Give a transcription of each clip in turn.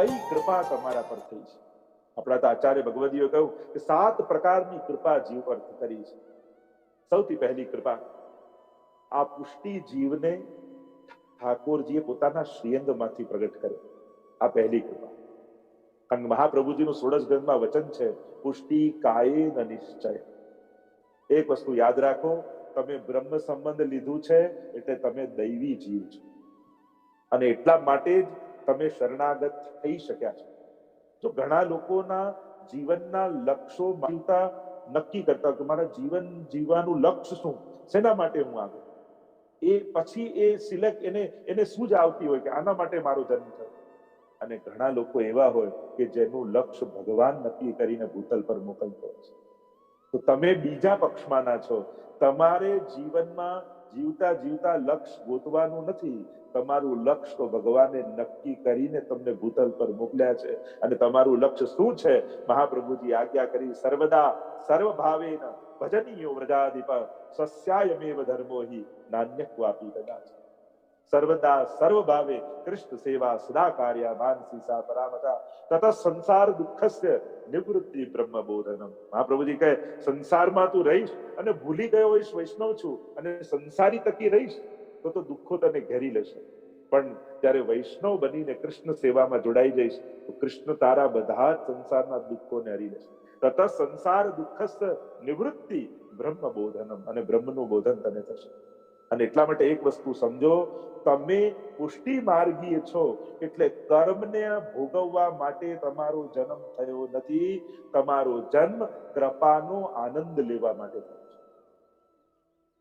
કઈ કૃપા તમારા પર થઈ છે. આપણા તો આચાર્ય ભગવદીએ કહ્યું કે 7 પ્રકારની કૃપા જીવ પર કરી છે. સૌથી પહેલી કૃપા, આ પુષ્ટિ જીવને ઠાકોરજીએ પોતાના શ્રીઅંગમાંથી પ્રગટ કર્યો. આ પહેલી કૃપા. કારણ કે મહાપ્રભુજીનું 16 ગ્રંથમાં વચન છે, પુષ્ટિ કાયેન નિશ્ચય. એક વસ્તુ યાદ રાખો, તમે બ્રહ્મ સંબંધ લીધું છે એટલે તમે દૈવી જીવ છો, અને એટલા માટે જ તમે શરણાગત થઈ શક્યા છો. જો ઘણા લોકોના જીવનના લક્ષ્યો જીવતા નક્કી કરતા કે મારા જીવન જીવવાનું લક્ષ્ય શું, શેના માટે હું આવ્યો, એ પછી એ સિલેક્ટ એને શું જ આવતી હોય કે આના માટે મારો જન્મ થયો. અને ઘણા લોકો એવા હોય કે જેનું લક્ષ્ય ભગવાન નક્કી કરીને ભૂતલ પર મોકલતો હોય છે. તો તમે બીજા પક્ષમાંના છો. તમારે જીવનમાં જીવતા જીવતા લક્ષ્ય ગોતવાનું નથી. તમારું લક્ષ્ય તો ભગવાને નક્કી કરીને તમને ભૂતલ પર મોકલ્યા છે. અને તમારું લક્ષ્ય શું છે? મહાપ્રભુજી આજ્ઞા કરી, સર્વદા સર્વભાવેન ભજનીયો વ્રજાધિપ સસ્યાયમેવ ધર્મો હિ નાન્ય ક્વાપી કદાચ. સર્વદા સર્વભાવે કૃષ્ણ સેવા સદા કાર્યા માનસી સા પરામતા તત સંસાર દુઃખસ્ય નિવૃત્તિ બ્રહ્મ બોધનમ. મહાપ્રભુજી કહે, સંસારમાં તું રહીશ અને ભૂલી ગયો હોઈશ વૈષ્ણવ છું અને સંસારી તકી રહીશ તો દુઃખો તને ઘેરી લેશે. પણ જ્યારે વૈષ્ણવ બનીને કૃષ્ણ સેવામાં જોડાઈ જઈશ તો કૃષ્ણ તારા બધા જ સંસારના દુઃખોને હરી લેશે. તત સંસાર દુઃખસ્ય નિવૃત્તિ બ્રહ્મ બોધનમ. અને બ્રહ્મનું બોધન તને થશે. અને એટલા માટે એક વસ્તુ સમજો, તમે પુષ્ટિ માર્ગીય છો એટલે કર્મને ભોગવવા માટે તમારો જન્મ થયો નથી. તમારો જન્મ કૃપાનો આનંદ લેવા માટે થયો છે.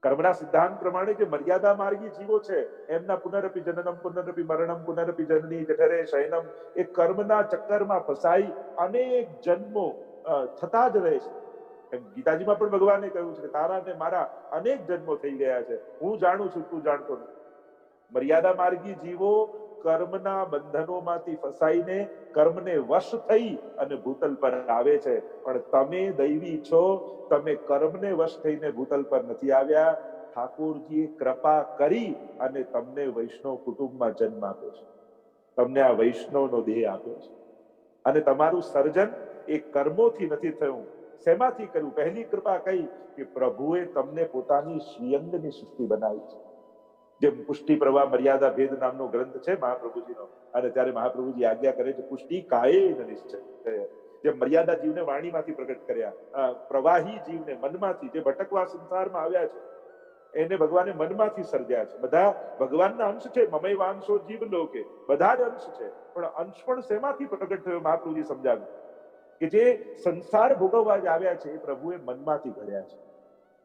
કર્મના સિદ્ધાંત પ્રમાણે જે મર્યાદા માર્ગી જીવો છે એમના પુનરપી જનનમ પુનરપી મરણમ પુનરપી જનની જઠરે શયનમ, એ કર્મના ચક્કરમાં ફસાઈ અનેક જન્મો થતા જ રહે છે. એમ ગીતાજીમાં પણ ભગવાને કહ્યું છે કે તારા ને મારા અનેક જન્મો થઈ ગયા છે, હું જાણું છું, તું જાણતો નથી. મર્યાદા માર્ગી જીવો કર્મના બંધનોમાંથી ફસાઈને કર્મને વશ થઈ અને ભૂતલ પર આવે છે. પણ તમે દૈવી છો, તમે કર્મને વશ થઈને ભૂતલ પર નથી આવ્યા. ઠાકોરજીએ કૃપા કરી અને તમને વૈષ્ણવ કુટુંબમાં જન્મ આપ્યો છે. તમને આ વૈષ્ણવનો દેહ આપ્યો છે. અને તમારું સર્જન એ કર્મોથી નથી થયું. શેમાંથી કર્યું? પહેલી કૃપા કઈ કે પ્રભુએ તમને પોતાની શ્રીઅંગની સૃષ્ટિ બનાવી છે. જે પુષ્ટિ પ્રવાહ મર્યાદા ભેદ નામનો ગ્રંથ છે મહાપ્રભુજીનો, અને ત્યારે મહાપ્રભુજી આજ્ઞા કરે છે પુષ્ટિ કાયેન નિશ્ચય. જે મર્યાદા જીવને વાણીમાંથી પ્રગટ કર્યા, પ્રવાહી જીવને મનમાંથી, જે ભટકવા સંસારમાં આવ્યા છે એને ભગવાને મનમાંથી સર્જ્યા છે. બધા ભગવાનના અંશ છે, મમય વાંશો જીવ લોકે, બધા જ અંશ છે. પણ અંશ પણ શેમાંથી પ્રગટ થયો? મહાપ્રભુજી સમજાવ્યું કે જે સંસાર ભોગવવા જ આવ્યા છે એ પ્રભુએ મનમાંથી ઘડ્યા છે.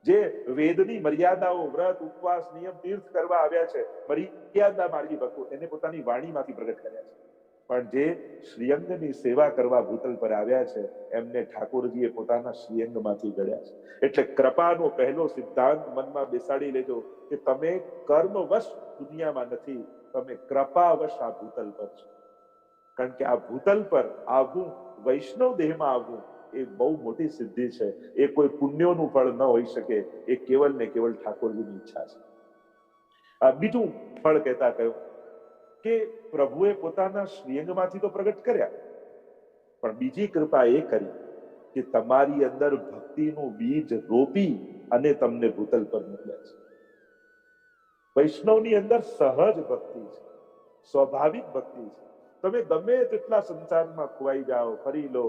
જે વેદની મર્યાદાઓ, વ્રત, ઉપવાસ, નિયમ, તીર્થ કરવા આવ્યા છે મર્યાદા માર્ગી ભક્તો, એને પોતાની વાણીમાંથી પ્રગટ કર્યા છે. પણ જે શ્રીઅંગની સેવા કરવા ભૂતલ પર આવ્યા છે એમને ઠાકોરજીએ પોતાના શ્રીઅંગમાંથી ઘડ્યા છે. એટલે કૃપાનો પહેલો સિદ્ધાંત મનમાં બેસાડી લેજો કે તમે કર્મવશ દુનિયામાં નથી, તમે કૃપાવશ આ ભૂતલ પર છો. કારણ કે આ ભૂતલ પર આવવું, વૈષ્ણવ દેહમાં આવવું એ બહુ મોટી સિદ્ધિ છે. એ કોઈ પુણ્યોનું ફળ ન હોઈ શકે, એ કેવલ ને કેવલ ઠાકોરજીની ઈચ્છા છે. બીજું ફળ કહેતા કહ્યું કે પ્રભુએ પોતાના શ્રીઅંગમાંથી તો પ્રગટ કર્યા, પણ બીજી કૃપા એ કરી કે તમારી અંદર ભક્તિનું બીજ રોપી અને તમને ભૂતલ પર મોકલ્યા છે. વૈષ્ણવની અંદર સહજ ભક્તિ છે, સ્વાભાવિક ભક્તિ છે. તમે ગમે તેટલા સંસારમાં ખોવાઈ જાઓ, ફરી લો,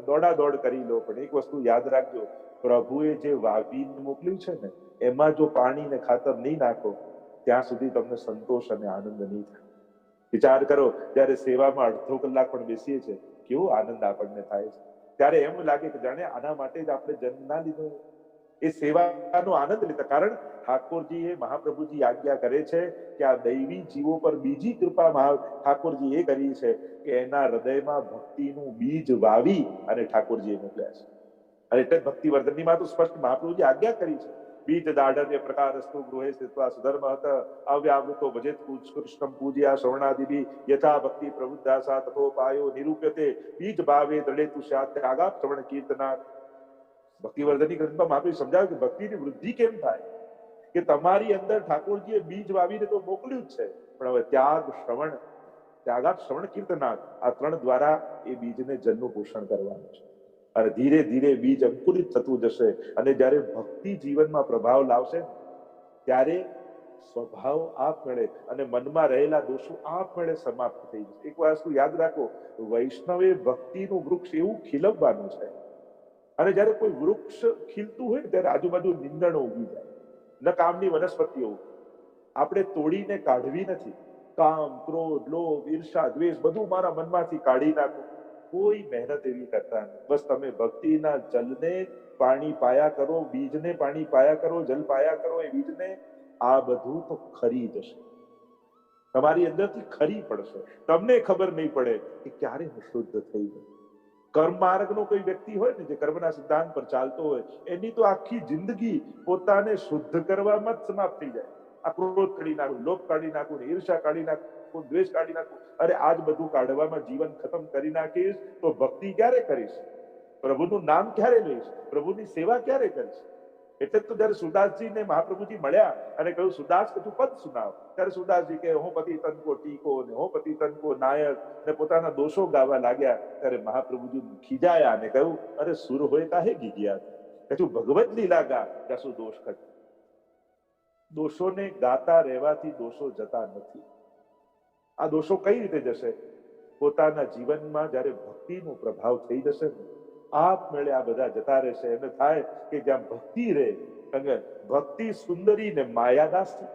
દોડા દોડ કરી લો, પણ એક વસ્તુ યાદ રાખજો, પ્રભુએ જે વાવીને મોકલ્યું છે ને એમાં જો પાણી ને ખાતર નહીં નાખો ત્યાં સુધી તમને સંતોષ અને આનંદ નહીં થાય. વિચાર કરો, જ્યારે સેવામાં અડધો કલાક પણ બેસીએ છીએ કેવો આનંદ આપણને થાય છે. ત્યારે એમ લાગે કે જાણે આના માટે જ આપણે જન્મ ના લીધો, એ સેવાનો આનંદ લેતા. કારણ ઠાકોરજીએ, મહાપ્રભુજી આજ્ઞા કરે છે કે આ દૈવી જીવો પર બીજી કૃપા ઠાકોરજી એ કરી છે કે એના હૃદયમાં ભક્તિનું બીજ વાવી અને ઠાકોરજીએ મોકલ્યા છે. અને એટલે ભક્તિ વર્ધનીમાં તો સ્પષ્ટ મહાપ્રભુજી આજ્ઞા કરી છે, બીજ દાઢર્ય પ્રકારસ્તુ ગૃહે સ્થિત્વા સુધર્મઃ અવ્યાવૃતો ભજેત કૃષ્ણમ પૂજ્યા શ્રવણાદિભિ યથા ભક્તિ પ્રબુદ્ધા સા તથોપાયો નિરૂપ્યતે બીજ ભાવે દ્રઢેતુ સ્યાત ત્યાગાત શ્રવણ કીર્તનાત. ભક્તિવર્ધની ગ્રંથમાં મહાપ્રભુએ સમજાવ્યું કે ભક્તિની વૃદ્ધિ કેમ થાય, કે તમારી અંદર ઠાકોરજીએ બીજ વાવીને તો મોકલ્યું જ છે, પણ હવે ત્યાગ, શ્રવણ ત્યાગાત, શ્રવણ, કીર્તનાદ, આ 3 દ્વારા એ બીજને જન્મનું પોષણ કરવાનું છે. અને ધીરે ધીરે બીજ અંકુરિત થતું જશે. અને જ્યારે ભક્તિ જીવનમાં પ્રભાવ લાવશે ત્યારે સ્વભાવ આપમેળે અને મનમાં રહેલા દોષો આપમેળે સમાપ્ત થઈ જશે. એક વસ્તુ યાદ રાખો, વૈષ્ણવે ભક્તિનું વૃક્ષ એવું ખીલવવાનું છે. અને જ્યારે કોઈ વૃક્ષ ખીલતું હોય ત્યારે આજુબાજુ નીંદણો ઉગી જાય, ન કામની વનસ્પતિઓ આપણે તોડીને કાઢવી નથી. કામ, ક્રોધ, લોભ, ઈર્ષા, દ્વેષ બધું મારા મનમાંથી કાઢી નાખો. કોઈ મહેનત એવી કરતા નથી. બસ તમે ભક્તિના જલને પાણી પાયા કરો, બીજને પાણી પાયા કરો, જલ પાયા કરો એ બીજને. આ બધું તો ખરી જશે, તમારી અંદરથી ખરી પડશે. તમને ખબર નહીં પડે કે ક્યારે હું શુદ્ધ થઈ ગયો. કર્મ માર્ગનો કોઈ વ્યક્તિ હોય ને, જે કર્મના સિદ્ધાંત પર ચાલતો હોય, એની તો આખી જિંદગી પોતાને શુદ્ધ કરવામાં જ સમાપ્ત થઈ જાય. આ ક્રોધ કાઢી નાખું, લોભ કાઢી નાખું, ઈર્ષા કાઢી નાખું, દ્વેષ કાઢી નાખું. અરે આજ બધું કાઢવામાં જીવન ખતમ કરી નાખીશ તો ભક્તિ ક્યારે કરીશ? પ્રભુનું નામ ક્યારે લઈશ? પ્રભુની સેવા ક્યારે કરીશ? એટલે તો જયારે સુદાસજીને મહાપ્રભુજી મળ્યા અને કહ્યું, સુદાસ તું પદ સુનાવ, ત્યારે સુદાસજી કે હું પતિ તન કો ટીકો ને હું પતિ તન કો નાયક ને પોતાના દોષો ગાવા લાગ્યા. ત્યારે મહાપ્રભુજી ખીજાયા અને કહ્યું, અરે સુર હોય કાહે ગીગ્યા, કે તું ભગવત લીલા ગા, કશું દોષ ખટ. દોષોને ગાતા રહેવાથી દોષો જતા નથી. આ દોષો કઈ રીતે જશે? પોતાના જીવનમાં જયારે ભક્તિનો પ્રભાવ થઈ જશે ને, આપમેળે આ બધા જતા રહેશે. એને થાય કે જ્યાં ભક્તિ રહે, ભક્તિ સુંદરી ને માયા દાસી.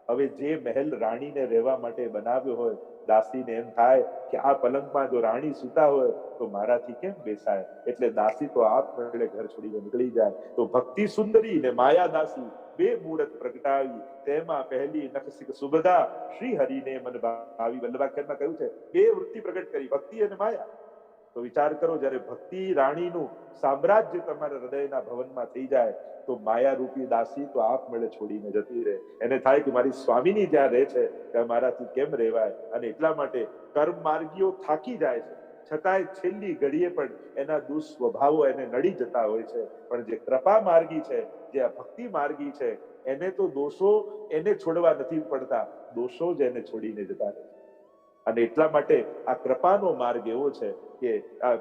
હવે જે મહેલ રાણીને રહેવા માટે બનાવ્યો હોય, દાસીને એમ થાય કે આ પલંગમાં જો રાણી સૂતા હોય તો મારાથી કેમ બેસાય, એટલે દાસી તો આપમેળે ઘર છોડીને નીકળી જાય. તો ભક્તિ સુંદરી ને માયા દાસી બે મૂર્ત પ્રગટાવી, તેમાં પહેલી નખસિક સુબધા શ્રી હરિને મન ભાવી. વલ્લભાખ્યાનમાં કહ્યું છે બે વૃત્તિ પ્રગટ કરી, ભક્તિ અને માયા. તો વિચાર કરો, જયારે ભક્તિ રાણીનું સામ્રાજ્ય તમારા હૃદયના ભવનમાં થઈ જાય તો માયા રૂપી દાસી તો આપમેળે છોડીને જતી રહે. એને થાય કે મારી સ્વામીની જ્યાં રહે છે ત્યાં મારાથી કેમ રહેવાય. અને એટલા માટે કર્મ માર્ગીઓ થાકી જાય છે, છતાંય છેલ્લી ઘડીએ પણ એના દુસ્વભાવો એને નડી જતા હોય છે. પણ જે કૃપા માર્ગી છે, જે ભક્તિ માર્ગી છે, એને તો દોષો એને છોડવા નથી પડતા, દોષો જ એને છોડીને જતા રહે. અને એટલા માટે આ કૃપાનો માર્ગ એવો છે કે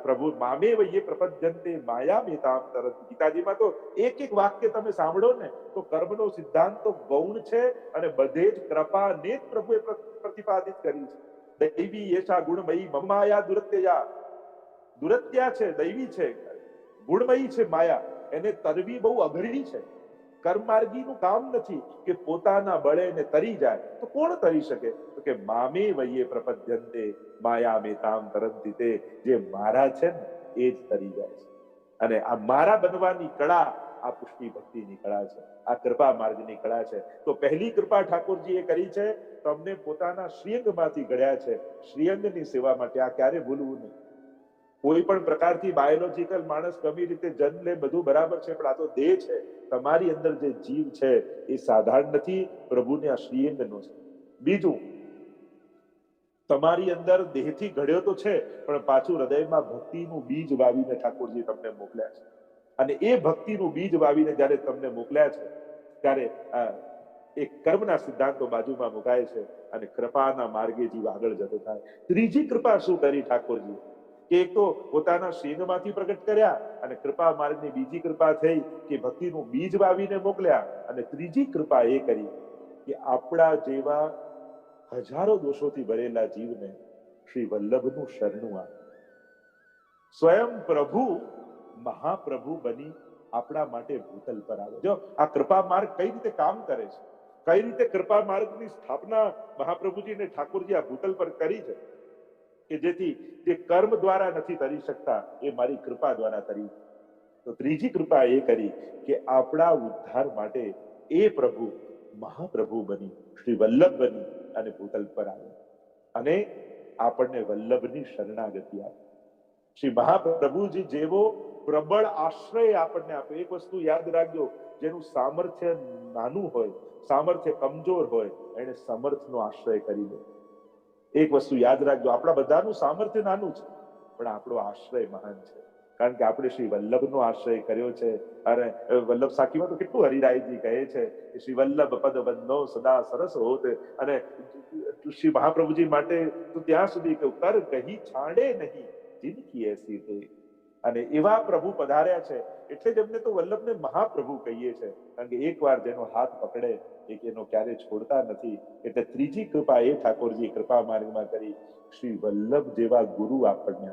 પ્રભુ મામે વયે પ્રપદ્યંતે માયા મેતામ તરત. ગીતાજીમાં તો એક એક વાક્ય તમે સાંભળો ને તો કર્મનો સિદ્ધાંત તો ગૌણ છે અને બધે જ કૃપાને જ પ્રભુએ પ્રતિપાદિત કરી છે. દૈવી યશા ગુણમયી મમ માયા દુરત્યયા. દુરત્યા છે, દૈવી છે, ગુણમયી છે માયા. એને તરવી બહુ અઘરી છે. કર્મ માર્ગીનું કામ નથી કે પોતાના બળે ને તરી જાય. તો કોણ તરી શકે? તો કે મામે વયે પ્રપદ્યંતે માયા મેતામ તરંતિ. તે જે મારા છે ને એ જ તરી જાય છે. અને આ મારા બનવાની કળા આ પુષ્ટિ ભક્તિની કળા છે, આ કૃપા માર્ગની કળા છે. તો પહેલી કૃપા ઠાકોરજીએ કરી છે, તમને પોતાના શ્રીઅંગમાંથી ઘડ્યા છે. શ્રીઅંગની સેવા માટે આ ક્યારે ભૂલવું નહીં. કોઈ પણ પ્રકારથી બાયોલોજીકલ માણસ ગમે રીતે જન્મ લે બધું બરાબર છે, પણ આ તો દેહ છે. તમારી અંદર જે જીવ છે એ સાધારણ નથી, પ્રભુને આ શ્રીઅંગનો છે. બીજું, તમારી અંદર દેહથી ઘડ્યો તો છે, પણ પાછું હૃદયમાં ભક્તિનું બીજ વાવીને ઠાકોરજી તમને મોકલ્યા છે. અને એ ભક્તિનું બીજ વાવીને જયારે તમને મોકલ્યા છે ત્યારે એક કર્મના સિદ્ધાંતો બાજુમાં મુકાય છે અને કૃપાના માર્ગે જીવ આગળ જતો થાય. ત્રીજી કૃપા શું કરી ઠાકોરજી? કે એક તો પોતાના શ્રીંગમાંથી પ્રગટ કર્યા, અને કૃપા માર્ગની બીજી કૃપા થઈ કે ભક્તિનું બીજ વાવીને મોકલ્યા. અને ત્રીજી કૃપા એ કરી કે આપણા જેવા હજારો દોષોથી ભરેલા જીવને શ્રી વલ્લભનું શરણું આપે. સ્વયં પ્રભુ મહાપ્રભુ બની આપણા માટે ભૂતલ પર આવે. જો આ કૃપા માર્ગ કઈ રીતે કામ કરે છે, કઈ રીતે કૃપા માર્ગની સ્થાપના મહાપ્રભુજી ને ઠાકોરજી આ ભૂતલ પર કરી છે કે જેથી જે કર્મ દ્વારા નથી કરી શકતા એ મારી કૃપા દ્વારા કરી. તો ત્રીજી કૃપા એ કરી કે આપણા ઉદ્ધાર માટે એ પ્રભુ મહાપ્રભુ બની, શ્રી વલ્લભ બની અને ભૂતલ પર આવે અને આપણને વલ્લભની શરણાગતિ આપે. શ્રી મહાપ્રભુજી જેવો પ્રબળ આશ્રય આપણને આપે. એક વસ્તુ યાદ રાખજો, જેનું સામર્થ્ય નાનું હોય, સામર્થ્ય કમજોર હોય, એને સમર્થનો આશ્રય કરી લે. એક વસ્તુ યાદ રાખજો, આપણા બધાનું સામર્થ્ય નાનું છે, પણ આપણો આશ્રય મહાન છે. કારણ કે આપણે શ્રી વલ્લભનો આશ્રય કર્યો છે. અને વલ્લભ સાખીમાં તો કેટલું હરિરાયજી કહે છે કે શ્રી વલ્લભ પદ બંધો સદા સરસ હોત. અને શ્રી મહાપ્રભુજી માટે તો ત્યાં સુધી કે કર કહી છાડે નહીં જિનકી એસી થે. અને એવા પ્રભુ પધાર્યા છે એટલે જ એમને તો વલ્લભને મહાપ્રભુ કહીએ છે. કારણ કે એકવાર જેનો હાથ પકડે એનો ક્યારે છોડતા નથી. એટલે ત્રીજી કૃપા એ ઠાકોરજી કૃપા માર્ગમાં કરી, શ્રી વલ્લભ જેવા ગુરુ આપણને.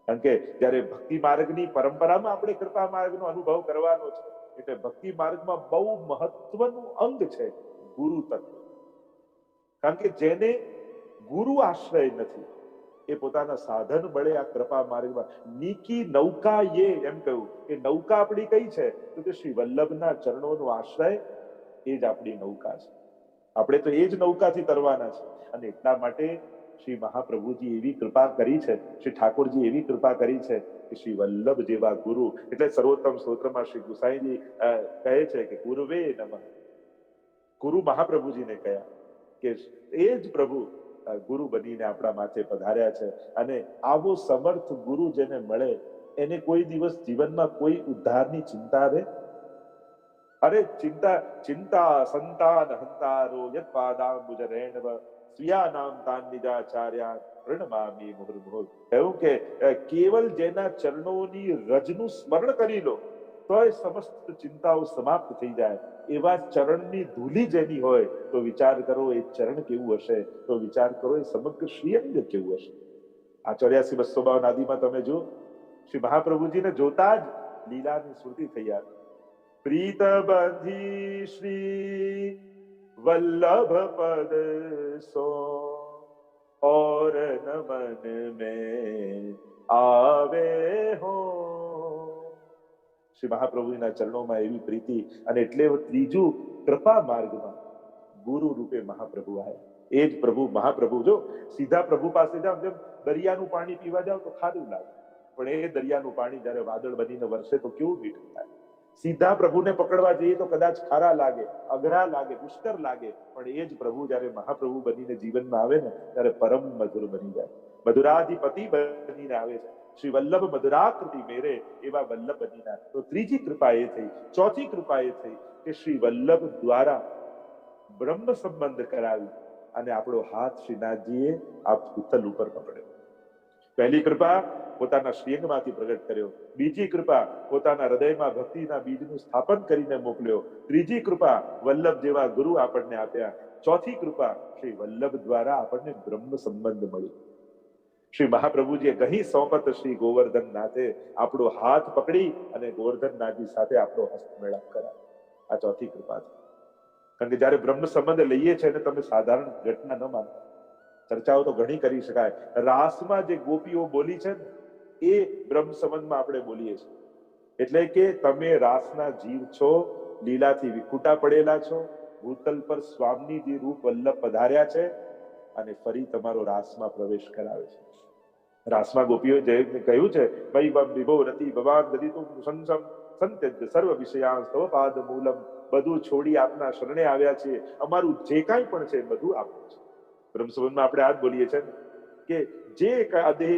કારણ કે જયારે ભક્તિ માર્ગની પરંપરામાં આપણે કૃપા માર્ગનો અનુભવ કરવાનો છે, એટલે ભક્તિ માર્ગમાં બહુ મહત્વનું અંગ છે ગુરુ તત્વ. કારણ કે જેને ગુરુ આશ્રય નથી એ પોતાના સાધન બળે આ કૃપા માર્ગમાં નીકી નૌકા એ એમ કહ્યું કે નૌકા આપણી કઈ છે તો કે શ્રી વલ્લભના ચરણોનો આશ્રય એ જ આપણી નૌકા છે. આપણે તો એ જ નૌકાથી તરવાના છે. અને એટલા માટે શ્રી મહાપ્રભુજી એવી કૃપા કરી છે, શ્રી ઠાકોરજી એવી કૃપા કરી છે કે શ્રી વલ્લભ જેવા ગુરુ. એટલે સર્વોત્તમ સ્તોત્રમાં શ્રી ગુસાઈજી કહે છે કે ગુરુવે નમઃ. ગુરુ મહાપ્રભુજીને કહ્યા કે એ જ પ્રભુ ગુરુ બનીને આપણા માથે પધાર્યા છે. અને આવો સમર્થ ગુરુ જેને મળે એને કોઈ દિવસ જીવનમાં કોઈ ઉદ્ધારની ચિંતા રહે? અરે ચિંતા સંતાન હંતારો યત પાદાંબુજ રેણવ સ્વિયા નામ તાન નિજાચાર્યા પ્રણમામિ મુહુર્મુહુઃ. કહ્યું કે કેવલ જેના ચરણોની રજનું સ્મરણ કરી લો તો એ સમસ્ત ચિંતાઓ સમાપ્ત થઈ જાય. એવા ચરણની ધૂલી જેની હોય તો વિચાર કરો એ ચરણ કેવું હશે, તો વિચાર કરો એ સમગ્ર શ્રીઅંગ કેવું હશે. આ 84-252 આદિમાં તમે જો શ્રી મહાપ્રભુજીને જોતા જ લીલાની સ્મૃતિ થઈ આવે. પ્રીત બંધી શ્રી वल्लभ पद सो और न मन में आवे हो. શ્રી મહાપ્રભુના ચરણોમાં એવી પ્રીતિ. અને એટલે ત્રીજું કૃપા માર્ગમાં ગુરુ રૂપે મહાપ્રભુ આવ્યા. એ જ પ્રભુ મહાપ્રભુ. જો સીધા પ્રભુ પાસે જાઓ, જેમ દરિયાનું પાણી પીવા જાવ તો ખારું લાગે, પણ એ દરિયાનું પાણી જયારે વાદળ બનીને વરસે તો કેવું મીઠું થાય. સીધા પ્રભુને પકડવા જઈએ તો કદાચ ખારા લાગે, અઘરા લાગે, પુષ્કર લાગે, પણ એ જ પ્રભુ જયારે મહાપ્રભુ બનીને જીવનમાં આવે ને ત્યારે પરમ મધુર બની જાય. મધુરાધિપતિ બનીને આવે છે. શ્રી વલ્લભ મધુરાકૃતિ મેરે એવા વલ્લભ બનીને. તો ત્રીજી કૃપા એ થઈ. ચોથી કૃપા એ થઈ કે શ્રી વલ્લભ દ્વારા બ્રહ્મ સંબંધ કરાવી અને આપણો હાથ શ્રીનાથજીએ આ ભૂતલ ઉપર પકડ્યો. પહેલી કૃપા પોતાના શ્રીઅંગમાંથી પ્રગટ કર્યો. બીજી કૃપા પોતાના હૃદયમાં ભક્તિના બીજનું સ્થાપન કરીને મોકલ્યો. ત્રીજી કૃપા વલ્લભ જેવા ગુરુ આપણને આપ્યા. ચોથી કૃપા શ્રી વલ્લભ દ્વારા આપણને બ્રહ્મ સંબંધ મળ્યો. શ્રી મહાપ્રભુજીએ કહી સોંપત શ્રી ગોવર્ધન નાથે આપણો હાથ પકડી અને ગોવર્ધનનાથજી સાથે આપણો હસ્તમેળાપ કરાવ્યો. આ ચોથી કૃપા છે. કારણ કે જયારે બ્રહ્મ સંબંધ લઈએ છીએ ને તમે સાધારણ ઘટના ન માનતા. ચર્ચાઓ તો ઘણી કરી શકાય. રાસમાં જે ગોપીઓ બોલી છે ને એ બ્રહ્મ સંબંધમાં આપણે બોલીએ છીએ. એટલે કે તમે રાસના જીવ છો, લીલાથી વિખૂટા પડેલા છો, ભૂતલ પર સ્વામીજી રૂપ વલ્લભ પધાર્યા છે અને ફરી તમારો રાસમાં પ્રવેશ કરાવે છે. રાસમાં ગોપીઓ જે કહ્યું છે વૈભવ વિભો રતિ ભવાન દદિતુમ સંસમ સંત્યજ્ય સર્વ વિષયાં સ્તવ પાદ મૂલમ. બધું છોડી આપના શરણે આવ્યા છે, અમારું જે કાંઈ પણ છે બધું આપનું છે. બ્રહ્મ સંબંધમાં આપણે આ જ બોલીએ છીએ કે જે દેહ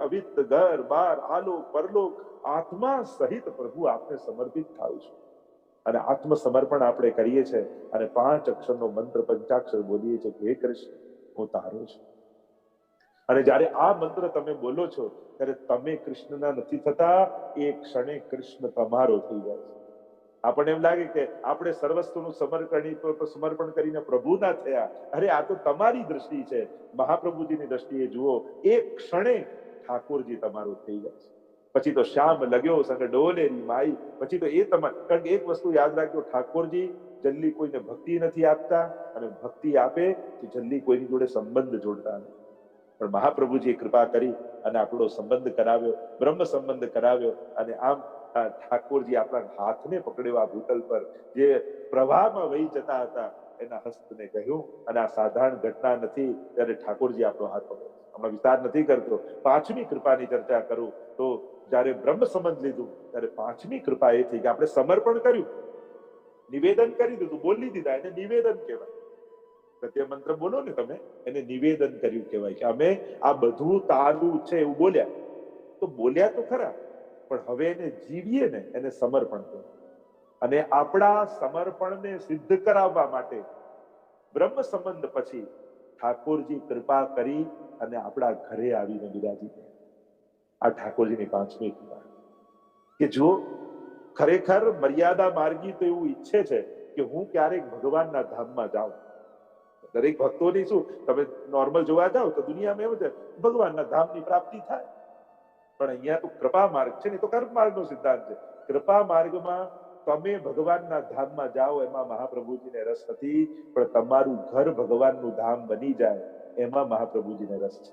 અવિત ઘર બાર આલોક પરલોક આત્મા સહિત પ્રભુ આપને સમર્પિત થાઉં છું. અને આત્મસમર્પણ આપણે કરીએ છીએ અને 5 અક્ષરનો મંત્ર પંચાક્ષર બોલીએ છીએ કે હે કૃષ્ણ હું તારો છું. અને જ્યારે આ મંત્ર તમે બોલો છો ત્યારે તમે કૃષ્ણના નથી થતા, એ ક્ષણે કૃષ્ણ તમારો થઈ જાય છે. આપણને એમ લાગે કે આપણે સર્વસ્વનું સમર્પણ કરીને પ્રભુના થયા. અરે આ તો તમારી દ્રષ્ટિ છે. મહાપ્રભુજીની દ્રષ્ટિએ જુઓ, એક ક્ષણે ઠાકોરજી તમારો થઈ જાય છે. પછી તો શ્યામ લગ્યો સંગ ડોલેરી માઈ. પછી તો એ તમારે, કારણ કે એક વસ્તુ યાદ રાખજો, ઠાકોરજી જલ્દી કોઈને ભક્તિ નથી આપતા અને ભક્તિ આપે તો જલ્દી કોઈની જોડે સંબંધ જોડતા નથી. પણ મહાપ્રભુજીએ કૃપા કરી અને આપણો સંબંધ કરાવ્યો, બ્રહ્મ સંબંધ કરાવ્યો. અને આમ ઠાકોરજી આપણા હાથને પકડ્યો આ ભૂતલ પર જે પ્રવાહમાં વહી જતા હતા એના હસ્તને કહ્યું. અને આ સાધારણ ઘટના નથી. ત્યારે ઠાકોરજી આપણો હાથ પકડ્યો. હમણાં વિસ્તાર નથી કરતો. 5મી કૃપાની ચર્ચા કરું તો જયારે બ્રહ્મ સંબંધ લીધું ત્યારે 5મી કૃપા એ થઈ કે આપણે સમર્પણ કર્યું, નિવેદન કરી દીધું, બોલી દીધા. એને નિવેદન કહેવાય. સત્ય મંત્ર બોલો ને તમે, એને નિવેદન કર્યું કહેવાય કે અમે આ બધું તારું છે એવું બોલ્યા. તો બોલ્યા તો ખરા, પણ હવે એને જીવીએ ને એને સમર્પણ કહે. અને આપણા સમર્પણને સિદ્ધ કરાવવા માટે બ્રહ્મ સંબંધ પછી ઠાકોરજી કૃપા કરી અને આપણા ઘરે આવીને બિરાજી ગયા. આ ઠાકોરજીની પાંચમી કૃપા કે જો ખરેખર મર્યાદા માર્ગી તો એવું ઈચ્છે છે કે હું ક્યારેક ભગવાનના ધામમાં જાઉં. દરેક ભક્તોની શું, તમે નોર્મલ જોવા જાઓ તો દુનિયામાં એવું છે ભગવાનના ધામની પ્રાપ્તિ થાય, પણ અહીંયા તો કૃપા માર્ગ છે ને, તો કર્મ માર્ગનો સિદ્ધાંત છે. કૃપા માર્ગમાં તમે ભગવાનના ધામમાં જાઓ એમાં મહાપ્રભુજીને રસ નથી, પણ તમારું ઘર ભગવાનનું ધામ બની જાય એમાં મહાપ્રભુજીને રસ છે.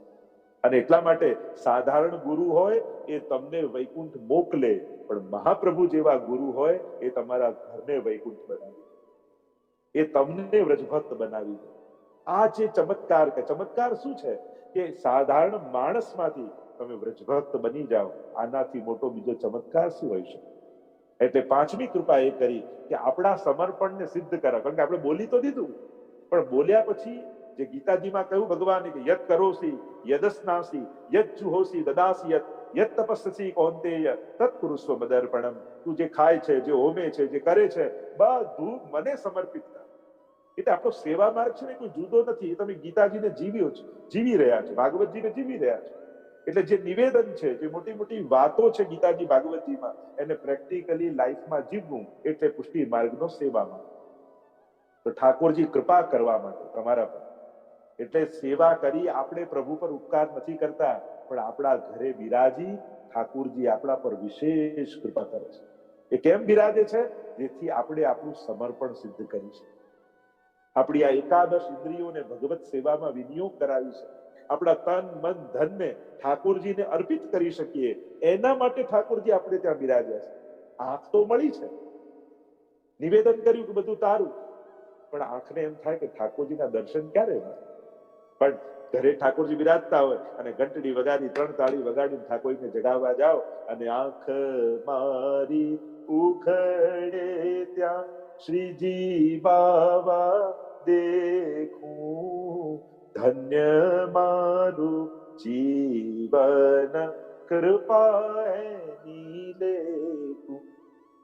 અને એટલા માટે સાધારણ ગુરુ હોય એ તમને વૈકુંઠ મોકલે, પણ મહાપ્રભુ જેવા ગુરુ હોય એ તમારા ઘરને વૈકુંઠ બનાવી દે, એ તમને વ્રજભક્ત બનાવી દે. આ જે ચમત્કાર કે ચમત્કાર શું છે કે સાધારણ માણસમાંથી તમે વ્રજભક્ત બની જાઓ, આનાથી મોટો બીજો ચમત્કાર શું હોય છે? એટલે પાંચમી કૃપા એ કરી કે આપણા સમર્પણને સિદ્ધ કરા. કારણ કે આપણે બોલી તો દીધું, પણ બોલ્યા પછી જે ગીતાજીમાં કહ્યું ભગવાને કે યત કરોસી યદસ્નાસી યત જુહોસી દદાસી યત તપસ્સી કૌંતેય તત્કુરુસ્વ મદર્પણમ. તું જે ખાય છે, જે હોમે છે, જે કરે છે, બધું મને સમર્પિત કર. એટલે આપણો સેવા માર્ગ છે ને કોઈ જુદો નથી, એ તમે ગીતાજીને જીવી રહ્યા છો, ભાગવતજીને જીવી રહ્યા છો. એટલે જે નિવેદન છે, જે મોટી મોટી વાતો છે ગીતાજી ભાગવતજીમાં, એને પ્રેક્ટિકલી લાઈફમાં જીવવું એટલે પુષ્ટિ માર્ગનો સેવા માર્ગ. તો ઠાકોરજી કૃપા કરવા માટે તમારા પર, એટલે સેવા કરી આપણે પ્રભુ પર ઉપકાર નથી કરતા, પણ આપણા ઘરે બિરાજી ઠાકોરજી આપણા પર વિશેષ કૃપા કરે છે. એ કેમ બિરાજે છે? જેથી આપણે આપણું સમર્પણ સિદ્ધ કરી છે, આપણી આ એકાદશ ઇન્દ્રિયોને ભગવત સેવામાં વિનિયોગ કરાવી છે, આપણા તન મન ધનને ઠાકોરજીને અર્પિત કરી શકીએ, એના માટે ઠાકોરજી આપણે ત્યાં બિરાજ્યા છે. આંખ તો મળી છે, નિવેદન કર્યું કે બધું તારું, પણ આંખને એમ થાય કે ઠાકોરજીના દર્શન ક્યારે મળે? પણ ઘરે ઠાકોરજી બિરાજતા હોય અને ઘંટડી વગાડી, 3 તાળી વગાડીને ઠાકોરજીને જગાવવા જાઓ અને આંખ મારી ઉઘડે ત્યાં શ્રીજી બાવા દેખું, ધન્ય મારું જીવન કૃપા એની લેખું.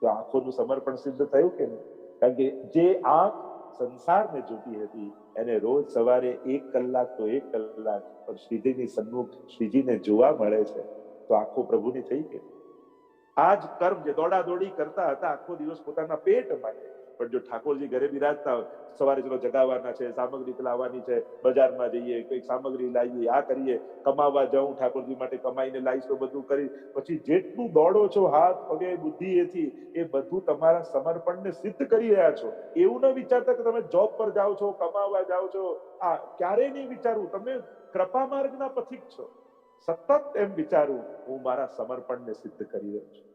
તો આંખોનું સમર્પણ સિદ્ધ થયું કે નહીં? કારણ કે જે આંખ સંસારને જોતી હતી એને રોજ સવારે 1 કલાક તો 1 કલાક પણ શ્રીજીની સન્મુખ શ્રીજીને જોવા મળે છે, તો આંખો પ્રભુની થઈ કે? આ જ કર્મ જે દોડા દોડી કરતા હતા આખો દિવસ પોતાના પેટ માટે, પણ જો ઠાકોરજી ઘરે બિરાજતા હોય, સવારે ચલો જગાવવાના છે, સામગ્રી લાવવાની છે, બજારમાં જઈએ, કઈક સામગ્રી લાવીએ, આ કરીએ, કમાવા જાઉં ઠાકોરજી માટે, કમાઈને લાવીશ તો બધું કરી, પછી જેટલું દોડો છો હાથ પગે બુદ્ધિ એથી, એ બધું તમારા સમર્પણને સિદ્ધ કરી રહ્યા છો. એવું ન વિચારતા કે તમે જોબ પર જાઓ છો, કમાવા જાઓ છો, આ ક્યારેય નહીં વિચારવું. તમે કૃપા માર્ગના પથિક છો. સતત એમ વિચારવું હું મારા સમર્પણને સિદ્ધ કરી રહ્યો છું,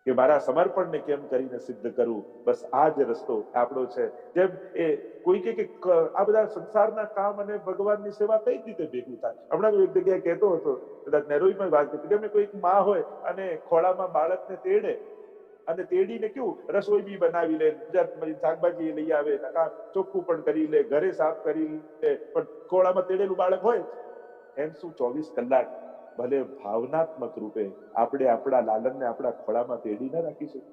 કે મારા સમર્પણને કેમ કરીને સિદ્ધ કરવું. બસ આ જ રસ્તો આપણો છે. જેમ એ કોઈ કે આ બધા સંસારના કામ અને ભગવાનની સેવા કઈ રીતે ભેગું થાય? હમણાં એક જગ્યાએ કહેતો હતો, કદાચ નેરોઈમાં વાત કરી, કે કોઈક માં હોય અને ખોળામાં બાળકને તેડે અને તેડીને કેવું રસોઈ બી બનાવી લે, શાકભાજી લઈ આવે, ચોખ્ખું પણ કરી લે, ઘરે સાફ કરી લે, પણ ખોળામાં તેડેલું બાળક હોય. એમ શું 24 કલાક ભલે ભાવનાત્મક રૂપે આપણે આપણા લાલનને આપણા ખોળામાં તેડી ન રાખી શકીએ?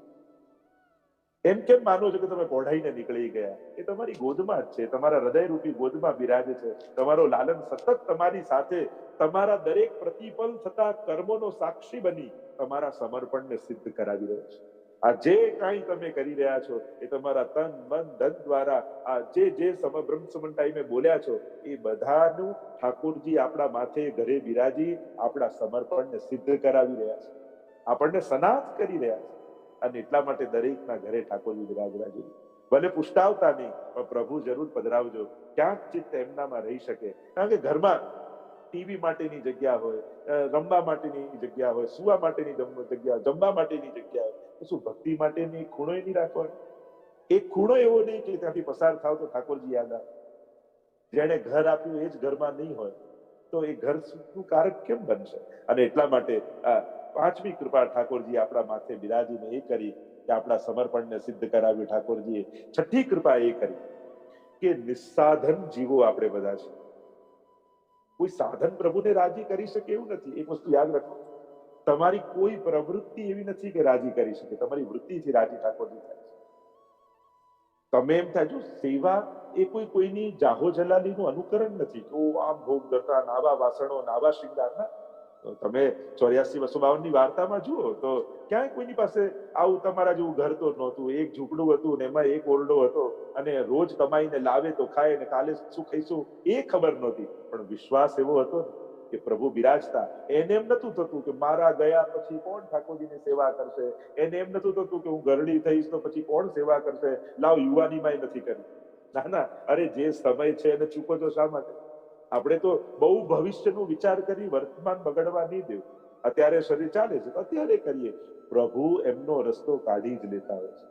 એમ કેમ માનો છો કે તમે પોઢાઈને નીકળી ગયા? એ તમારી ગોદમાં જ છે, તમારા હૃદયરૂપી ગોદમાં બિરાજે છે. તમારો લાલન સતત તમારી સાથે તમારા દરેક પ્રતિપલ થતા કર્મોનો સાક્ષી બની તમારા સમર્પણને સિદ્ધ કરાવી રહ્યો છે. આ જે કાંઈ તમે કરી રહ્યા છો એ તમારા તન મન ધન દ્વારા આ જે બ્રહ્મ સમન ટાઈમે બોલ્યા છો એ બધાનું ઠાકોરજી આપણા માથે ઘરે બિરાજી આપણા સમર્પણને સિદ્ધ કરાવી રહ્યા છે, આપણને સનાથ કરી રહ્યા છે. અને એટલા માટે દરેકના ઘરે ઠાકોરજી બિરાજવા જોઈએ. ભલે પુષ્ટાવતા નહીં, પણ પ્રભુ જરૂર પધરાવજો, ક્યાંક ચિત્ત એમનામાં રહી શકે. કારણ કે ઘરમાં ટીવી માટેની જગ્યા હોય, રમવા માટેની જગ્યા હોય, સુવા માટેની જગ્યા, જમવા માટેની જગ્યા હોય, તો શું ભક્તિ માટેની ખૂણો નહીં રાખવાનો? એક ખૂણો એવો નહીં કે ત્યાંથી પસાર થાવ તો ઠાકોરજી યાદ આવે. જેને ઘર આપ્યું એ જ ઘરમાં નહીં હોય તો એ ઘર શું કારક કેમ બનશે? અને એટલા માટે પાંચમી કૃપા ઠાકોરજી આપણા માથે બિરાજીને એ કરી કે આપણા સમર્પણને સિદ્ધ કરાવ્યું ઠાકોરજીએ. છઠ્ઠી કૃપા એ કરી કે નિસ્સાધન જીવો આપણે બધા છે. કોઈ સાધન પ્રભુને રાજી કરી શકે એવું નથી. એક વસ્તુ યાદ રાખો, તમારી કોઈ પ્રવૃત્તિ એવી નથી કે રાજી કરી શકે, તમારી વૃત્તિથી રાજી ઠાકોરજી થાય છે. તમે એમ થાય, જો સેવા એ કોઈની જાહો જલાલીનું અનુકરણ નથી કે આમ ભોગ કરતા, નાવા વાસણો, નાવા શિંગારના. તમે 84-252 ની વાર્તામાં જુઓ તો ક્યાંય કોઈની પાસે આવું તમારા જેવું ઘર તો નહોતું. એક ઝૂંપડું હતું ને એમાં એક ઓરડો હતો, અને રોજ કમાઈને લાવે તો ખાય ને કાલે શું ખાઈશું એ ખબર નહોતી. પણ વિશ્વાસ એવો હતો ને કે પ્રભુ બિરાજતા. એને એમ નતું થતું કે મારા ગયા પછી કોણ ઠાકોરજીની સેવા કરશે, એને એમ નતું થતું કે હું ગરડી થઈશ તો પછી કોણ સેવા કરશે, લાવ યુવાનીમાં નથી કરી. ના ના, અરે જે સમય છે એને ચૂકો તો શા માટે? આપણે તો બહુ ભવિષ્યનું વિચાર કરી વર્તમાન બગડવા નહીં દેવું. અત્યારે શરીર ચાલે છે અત્યારે કરીએ. પ્રભુ એમનો રસ્તો કાઢી જ લેતા હોય છે,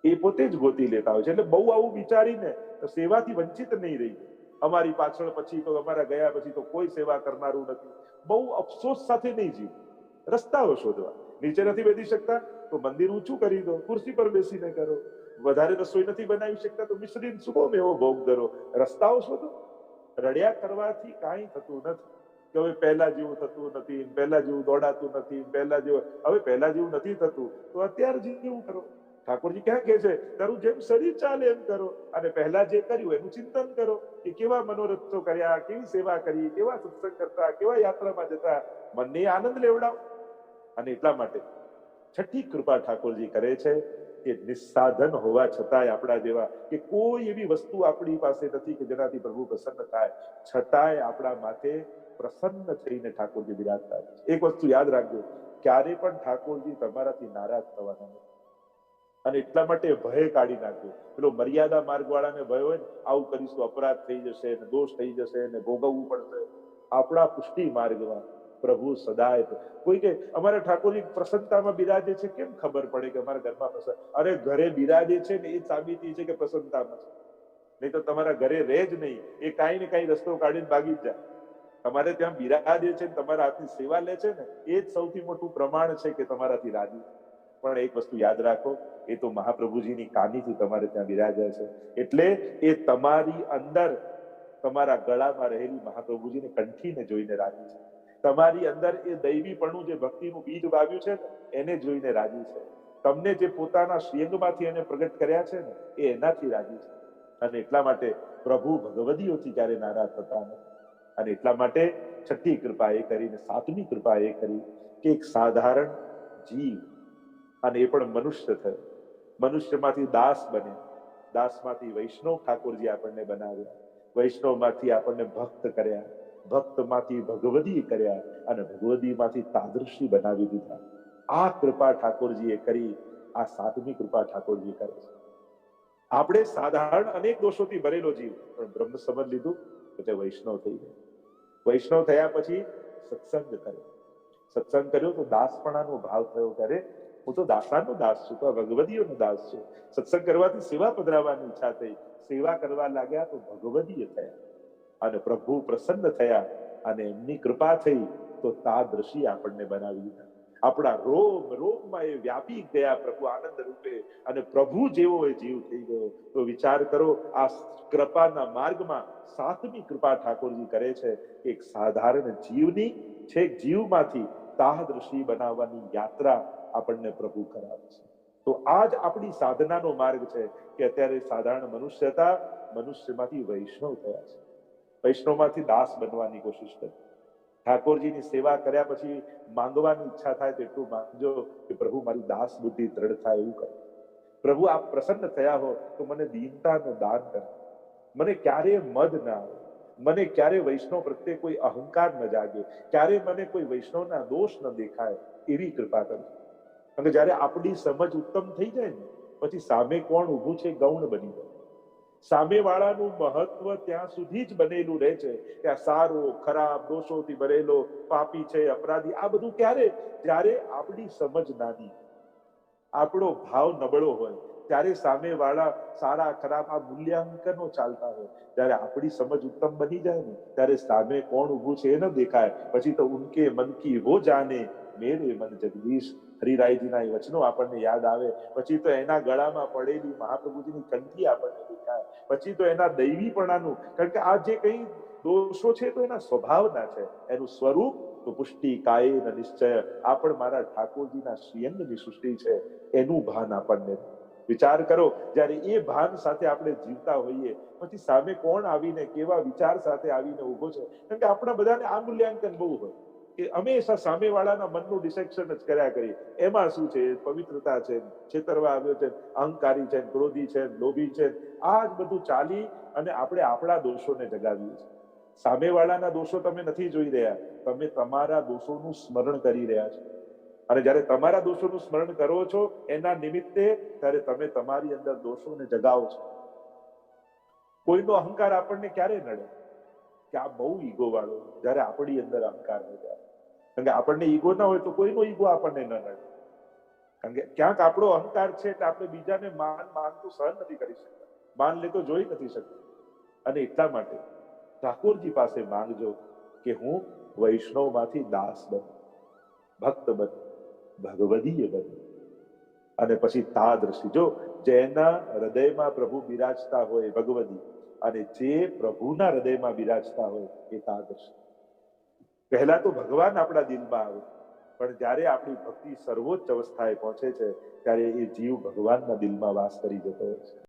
એ પોતે જ ગોતી લેતા હોય છે. એટલે બહુ આવું વિચારીને સેવાથી વંચિત નહીં રહી. અમારી પાછળ પછી તો, અમારા ગયા પછી તો કોઈ સેવા કરનારું નથી, બહુ અફસોસ સાથે નહીં જીવ. રસ્તાઓ શોધવા. નીચે નથી બેસી શકતા તો મંદિર ઊંચું કરી દો, ખુરશી પર બેસીને કરો. વધારે રસોઈ નથી બનાવી શકતા તો મિશ્રીન સુગમ એવો ભોગ ધરો. રસ્તાઓ શોધો. રડ્યા કરવાથી કાંઈ થતું નથી. કે હવે પહેલા જેવું થતું નથી, પહેલા જેવું દોડાતું નથી, પહેલા જેવું, હવે પહેલા જેવું નથી થતું તો અત્યારે જેવું કરો. ઠાકોરજી ક્યાં કહે છે, તારું જેમ શરીર ચાલે એમ કરો, અને પહેલા જે કર્યું એનું ચિંતન કરો કે કેવા મનોરથો કર્યા, કેવી સેવા કરી, કેવા સત્સંગ કરતા, કેવા યાત્રામાં જતા, મનને આનંદ લેવડાવ. અને એટલા માટે છઠ્ઠી કૃપા ઠાકોરજી કરે છે કે નિસ્સાધન હોવા છતાંય આપણા જેવા કે કોઈ એવી વસ્તુ આપણી પાસે નથી કે જેનાથી પ્રભુ પ્રસન્ન થાય, છતાંય આપણા માટે પ્રસન્ન થઈને ઠાકોરજી બિરાજતા. એક વસ્તુ યાદ રાખજો, ક્યારે પણ ઠાકોરજી તમારાથી નારાજ થવાના નથી. અને એટલા માટે ભય કાઢી નાખ્યો. પેલો મર્યાદા માર્ગ વાળાને ભય હોય ને, આવું કરીશું અપરાધ થઈ જશે ને દોષ થઈ જશે ને ભોગવવું પડશે. આપણા પુષ્ટિ માર્ગમાં પ્રભુ સદાય, કોઈ કે અમારા ઠાકોરજી પ્રસન્નતામાં બિરાજે છે, કેમ ખબર પડે કે અમારા ઘરમાં પ્રસન્ન? અરે ઘરે બિરાજે છે ને એ સાબિતી છે કે પ્રસન્નતામાં છે. નહીં તો તમારા ઘરે રહે જ નહીં, એ કાંઈ ને કાંઈ રસ્તો કાઢીને ભાગી જ જાય. તમારે ત્યાં બિરાજે છે, તમારા હાથની સેવા લે છે ને, એ જ સૌથી મોટું પ્રમાણ છે કે તમારાથી રાજી. પણ એક વસ્તુ યાદ રાખો, એ તો મહાપ્રભુજીની કાનીથી તમારે ત્યાં બિરાજ્યા છે. એટલે એ તમારી અંદર, તમારા ગળામાં રહેલી મહાપ્રભુજીની કંઠીને જોઈને રાજી છે. તમારી અંદર એ દૈવીપણું, જે ભક્તિનું બીજ વાવ્યું છે ને, એને જોઈને રાજી છે. તમને જે પોતાના શ્રેયંગમાંથી એને પ્રગટ કર્યા છે ને, એ એનાથી રાજી છે. અને એટલા માટે પ્રભુ ભગવદીઓથી ક્યારે નારાજ થતા નથી. અને એટલા માટે છઠ્ઠી કૃપા એ કરીને સાતમી કૃપા એ કરી કે એક સાધારણ જીવ, અને એ પણ મનુષ્ય થયો, મનુષ્યમાંથી દાસ બને, દાસમાંથી વૈષ્ણવ ઠાકોરજી આપણને બનાવ્યા, વૈષ્ણવમાંથી આપણને ભક્ત કર્યા, ભક્તમાંથી ભગવદી કર્યા, અને ભગવદીમાંથી તાદૃશી બનાવી દીધા. આ કૃપા ઠાકોરજીએ કરી. આ સાતમી કૃપા ઠાકોરજી કરે છે. આપણે સાધારણ અનેક દોષોથી ભરેલો જીવ, પણ બ્રહ્મ સમજ લીધું એટલે વૈષ્ણવ થઈ ગયો. વૈષ્ણવ થયા પછી સત્સંગ કર્યો. સત્સંગ કર્યો તો દાસપણાનો ભાવ થયો. ત્યારે હું તો દાસાનો દાસ છું, તો ભગવદીઓનો દાસ છું. સત્સંગ કરવાથી સેવા પધરાવવાની ઈચ્છા થઈ. સેવા કરવા લાગ્યા તો ભગવદીય થયા, અને પ્રભુ પ્રસન્ન થયા, અને એમની કૃપા થઈ તો તાદૃશી આપણને બનાવી દીધા. આપણા રોમ રોમમાં એ વ્યાપી ગયા પ્રભુ આનંદ રૂપે, અને પ્રભુ જેવો એ જીવ થઈ ગયો. તો વિચાર કરો, આ કૃપાના માર્ગમાં સાતમી કૃપા ઠાકોરજી કરે છે. એક સાધારણ જીવની છેક જીવમાંથી તાદૃશી બનાવવાની યાત્રા આપણને પ્રભુ કરાવે છે. તો આ જ આપણી સાધનાનો માર્ગ છે કે અત્યારે સાધારણ મનુષ્ય હતા, મનુષ્યમાંથી વૈષ્ણવ થયા છે. વૈષ્ણવમાંથી દાસ બનવાની કોશિશ કરી. ઠાકોરજીની સેવા કર્યા પછી માંગવાની ઈચ્છા થાય તો એટલું માંગજો કે પ્રભુ મારી દાસ બુદ્ધિ દ્રઢ થાય એવું કરે. પ્રભુ આપ પ્રસન્ન થયા હો તો મને દીનતાનું દાન કરે, મને ક્યારે મદ ના આવે, મને ક્યારે વૈષ્ણવ પ્રત્યે કોઈ અહંકાર ન જાગે, ક્યારે મને કોઈ વૈષ્ણવના દોષ ન દેખાય, એવી કૃપા કરજો. અને જયારે આપણી સમજ ઉત્તમ થઈ જાય ને, પછી સામે કોણ ઊભું છે ગૌણ બની જાય. સામેવાળાનું મહત્વ ત્યાં સુધી જ બનેલું રહે છે કે આ સારો, ખરાબ, દોષોથી ભરેલો, પાપી છે, અપરાધી, આ બધું ક્યારે? જ્યારે આપણી સમજ નાની, આપણો ભાવ નબળો હોય, ત્યારે સામેવાળા સારા ખરાબ આ મૂલ્યાંકનો ચાલતા હોય. જ્યારે આપણી સમજ ઉત્તમ બની જાય ને, ત્યારે સામે કોણ ઊભું છે એ ન દેખાય. પછી તો ઉનકે મન કી હો જાને મેરે મન જગદીશ. હરિરાયજીના એ વચનો આપણને યાદ આવે. પછી તો એના ગળામાં પડેલી મહાપ્રભુજીની કંઠી આપણને દેખાય. પછી તો એના દૈવીપણાનું, કારણ કે આ જે કઈ દોષો છે તો એના સ્વભાવના છે, એનું સ્વરૂપ તો પુષ્ટિ કાયેન નિશ્ચય, આ પણ મારા ઠાકોરજીના શ્રીઅંગની સૃષ્ટિ છે, એનું ભાન આપણને. વિચાર કરો, જ્યારે એ ભાન સાથે આપણે જીવતા હોઈએ, પછી સામે કોણ આવીને કેવા વિચાર સાથે આવીને ઉભો છે. કારણ કે આપણા બધાને આ મૂલ્યાંકન બહુ હોય કે હંમેશા સામેવાળાના મનનું ડિસેક્શન જ કર્યા કરીએ. એમાં શું છે, પવિત્રતા છે, છેતરવા આવ્યો છે, અહંકારી છે, ક્રોધી છે, લોભી છે, આ જ બધું ચાલી અને આપણે આપણા દોષોને જગાવીએ છીએ. સામેવાળાના દોષો તમે નથી જોઈ રહ્યા, તમે તમારા દોષોનું સ્મરણ કરી રહ્યા છો. અને જ્યારે તમારા દોષોનું સ્મરણ કરો છો એના નિમિત્તે, ત્યારે તમે તમારી અંદર દોષોને જગાવો છો. કોઈનો અહંકાર આપણને ક્યારે નડે કે આ બહુ ઈગો વાળો, જ્યારે આપણી અંદર અહંકાર હોય ત્યારે. કારણ કે આપણને ઈગો ના હોય તો કોઈનો ઈગો આપણને ન નડે. કારણ કે ક્યાંક આપણો અહંકાર છે એટલે આપણે બીજાને માન તો સહન નથી કરી શકતા, માન લેતો જોઈ નથી શકતા. અને એટલા માટે ઠાકોરજી પાસે માંગજો કે હું વૈષ્ણવમાંથી દાસ બનું, ભક્ત બનું, ભગવદીય બનું. અને પછી તાદ્રશી, જો જેના હૃદયમાં પ્રભુ બિરાજતા હોય ભગવદી, અને જે પ્રભુના હૃદયમાં બિરાજતા હોય એ તાદ્રશી. પહેલા તો ભગવાન આપણા દિલમાં આવે, પણ જ્યારે આપણી ભક્તિ સર્વોચ્ચ અવસ્થાએ પહોંચે છે ત્યારે એ જીવ ભગવાનના દિલમાં વાસ કરી જતો હોય છે.